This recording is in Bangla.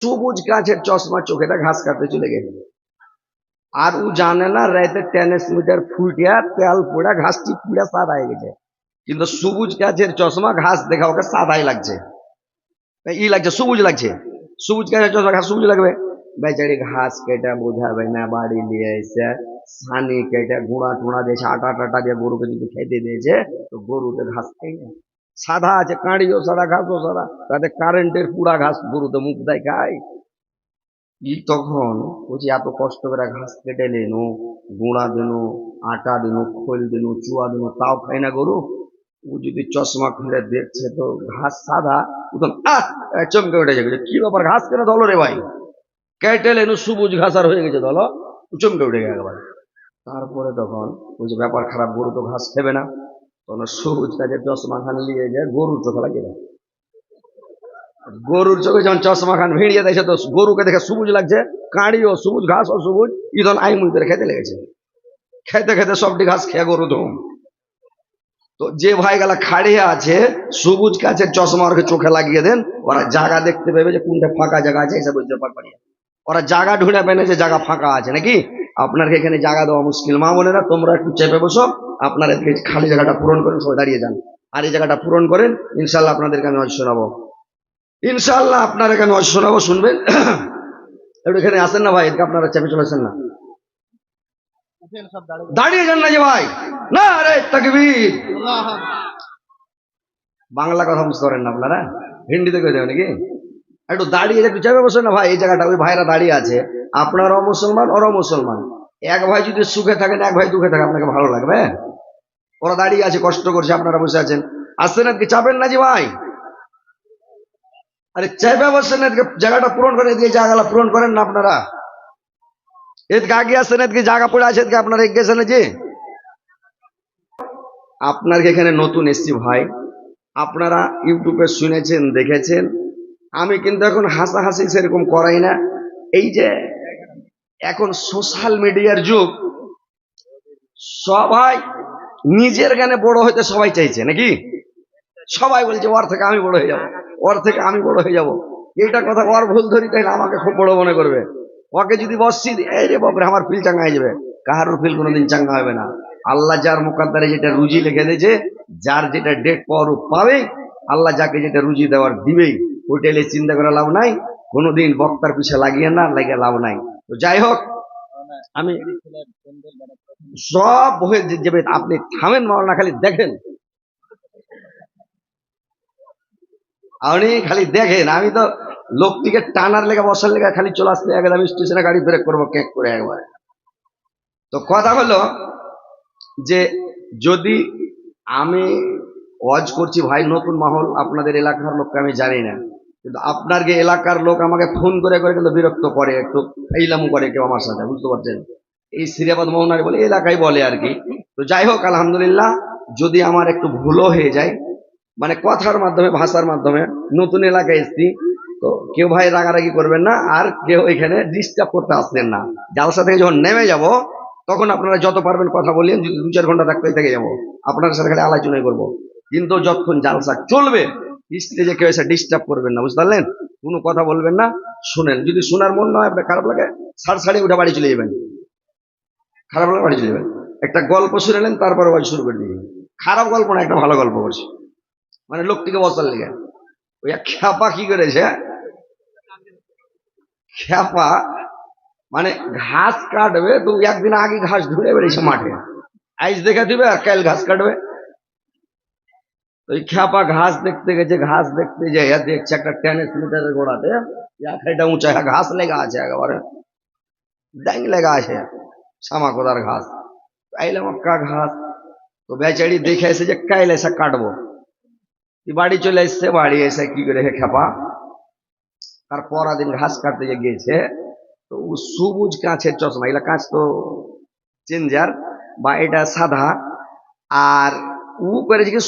সবুজ গাছের চশমা চোখেটা ঘাস কাটতে চলে গেছে। আর ও জানে না রাতে টেনিস মিটার ফুটিয়া তেল পোড়া ঘাসটি পুড়া সাদা হয়ে গেছে। কিন্তু সবুজ গাছের চশমা ঘাস দেখা ওকে সাদাই লাগছে, ই লাগছে সবুজ লাগছে। সবুজ গাছের চশমা ঘাস সবুজ লাগবে। বেচারি ঘাস কেটে বোঝাবে না, বাড়ি নিয়ে এসে ছানি কেটে গুঁড়া টুড়া দিয়েছে, আটা টাটা দিয়ে গরুকে যদি খেতে দিয়েছে তো গরুতে ঘাস খাই না। সাদা আছে, কাঁড়িও সাদা ঘাসও সাদা, তাতে কারেন্টের পুরা ঘাস গরুতে মুখ দেয় খায়। ই তখন বলছি এত কষ্ট করে ঘাস কেটে নেনো, গুঁড়া দিনো, আটা দিনো, খোল দিনো, চুয়া দিনো, তাও খায় না গরু। ও যদি চশমা খুলে দেখছে তো ঘাস সাদা, তখন চমকে উঠে যাবে, কি ব্যাপার ঘাস কেন ধলো রে ভাই, কেটে নেনো সবুজ ঘাস আর হয়ে গেছে ধলো। চমকে উঠে গেছে একবার। তারপরে তখন ওই যে ব্যাপার খারাপ, গরু তো ঘাস খেবে না, তখন সবুজ গাছের চশমা খান নিয়ে যায় গরুর চোখে লাগিয়ে দেয়। গরুর চোখে যখন চশমা খান ভিড়িয়ে দিয়েছে তো গরুকে দেখে সবুজ লাগছে, কাঁড়িও সবুজ ঘাসও সবুজ, ইদন আই মুই করে খেতে লেগেছে। খেতে খেতে সবটি ঘাস খেয়ে গরু ধুম। তো যে ভাই গেলা খাড়িয়ে আছে সবুজ গাছের চশমা ওকে চোখে লাগিয়ে দেন, ওরা জায়গা দেখতে পাবে যে কোনটা ফাঁকা জায়গা আছে, এসে বুঝতে পারবে। ওরা জায়গা ঢুঁড়ে পেনে যে জায়গা ফাঁকা আছে নাকি। আপনার এখানে জায়গা দেওয়া মুশকিল, মা বোনেরা তোমরা একটু চেপে বসো, আপনার খালি জায়গাটা পূরণ করেন, সবাই দাঁড়িয়ে যান। আর এই জায়গাটা পূরণ করেন, ইনশাল্লাহ আপনাদেরকে আমি আজ শোনাবো। ইনশাল্লাহ আপনাদেরকে আমি আজ শোনাবো, শুনবেন। একটু এখানে আসেন না ভাই, এদিকে আপনারা চেপে চলেছেন না, দাঁড়িয়ে যান না যে ভাই। না রে তাকবীর। বাংলা কথা বুঝতে পারেন না আপনারা, হিন্দিতে কই দেবেন নাকি। একটু দাঁড়িয়ে একটু চেপে বসেন না ভাই, এই জায়গাটা ওই ভাইরা দাঁড়িয়ে আছে, আপনারাও মুসলমান ওরাও মুসলমান। এক ভাই যদি সুখে থাকেন এক ভাই দুঃখে থাকে, আপনাকে ভালো লাগবে? ওরা দাঁড়িয়ে আছে কষ্ট করছে, আপনারা বসে আছেন। আসছেন আজকে চাপেন না যে ভাই, আরে চেপে বসেন, আজকে জায়গাটা পূরণ করে দিয়ে জায়গাটা পূরণ করেন না আপনারা। এদিকে আগে আসছেন, এদিকে জায়গা পড়ে আছে, এদিকে আপনারা এগিয়েছেন যে। আপনার এখানে নতুন এসছি ভাই, আপনারা ইউটিউবে শুনেছেন দেখেছেন, আমি কিন্তু এখন হাসাহাসি সেরকম করাই না। এই যে এখন সোশ্যাল মিডিয়ার যুগ, সবাই নিজের গানে বড় হইতে সবাই চাইছে নাকি। সবাই বলছে ওর থেকে আমি বড় হয়ে যাব, ওর থেকে আমি বড় হয়ে যাব। এইটা কথা ওর ভুল ধরি তাইলে আমাকে খুব বড় মনে করবে। ওকে যদি বসছি এই রে বাপরে আমার ফিল চাঙ্গা হয়ে যাবে, কাহারোর ফিল কোনোদিন চাঙ্গা হবে না। আল্লাহ যার মুকাদ্দারে যেটা রুজি লিখে দিয়েছে, যার যেটা ডেট পাওয়ার পাবে, আল্লাহ যাকে যেটা রুজি দেওয়ার দিবেই। ওইটাইলে চিন্তা করে লাভ নাই, কোনোদিন বক্তার পিছে লাগিয়ে না লাগিয়ে লাভ নাই। তো যাই হোক, আমি সব হয়ে যাবে, আপনি থামেন মাওলানা, খালি দেখেন, আপনি খালি দেখেন। আমি তো লোকটিকে টানার লেগে বসার লেগে খালি চলে আসতে একদম স্টেশনে গাড়ি ব্রেক করবো কেক করে একবার। তো কথা হলো যে যদি আমি ওয়াজ করছি ভাই, নতুন মহল, আপনাদের এলাকার লোককে আমি জানি না, কিন্তু আপনার যে এলাকার লোক আমাকে ফোন করে করে কিন্তু বিরক্ত করে, একটু ফাইলামু করে কেউ আমার সাথে, বুঝতে পারছেন। এই সিরিয়াবাদ মোহনারি বলে এলাকায় বলে আর কি। তো যাই হোক, আলহামদুলিল্লাহ, যদি আমার একটু ভুলও হয়ে যায়, মানে কথার মাধ্যমে ভাষার মাধ্যমে, নতুন এলাকায় এসছি, তো কেউ ভাই রাগারাগি করবেন না, আর কেউ এখানে ডিস্টার্ব করতে আসবেন না। জালসা থেকে যখন নেমে যাব তখন আপনারা যত পারবেন কথা বলিয়েন, যদি 2-4 ঘন্টা থাকতে থেকে যাবো, আপনার সাথে খালি আলোচনাই করবো। কিন্তু যতক্ষণ জালসা চলবে স্টেজে কেউ এসে ডিস্টার্ব করবেন না, বুঝতে পারলেন। কোনো কথা বলবেন না, শুনেন। যদি শোনার মন না হয়, আপনার খারাপ লাগে, সাড়ে উঠে বাড়ি চলে যাবেন। খারাপ লাগে বাড়ি চলে যাবেন। একটা গল্প শুনেলেন, তারপরে বাড়ি শুরু করে দিয়ে, খারাপ গল্প না, একটা ভালো গল্প করছি, মানে লোকটিকে বসার লেগে। ওই খ্যাপা কি করেছে, খ্যাপা মানে ঘাস কাটবে তো একদিন আগে ঘাস ধুয়ে বেরিয়েছে মাঠে, আইস দেখে দিবে আর কাল ঘাস কাটবে। ওই খ্যাপা ঘাস দেখতে গেছে, ঘাস দেখতে যাইয়া দেখছে একটা টেনিস মিটারের গোড়াতে একটা উঁচা ঘাস লেগা আছে, একেবারে ড্যাং লেগা আছে, সামা কোদার ঘাস। আইলাম কা ঘাস, তো বেচারি দেখে এসে যে কাইল এসে কাটবো, বাড়ি চলে এসছে। বাড়ি এসে কি করে হে খ্যাপা, তার পরা দিন ঘাস কাটতে গিয়েছে, তো ও সবুজ কাঁচের চশমা, এগুলা কাঁচ তো চেঞ্জার বা এটা সাদা, আর ও করেছে কি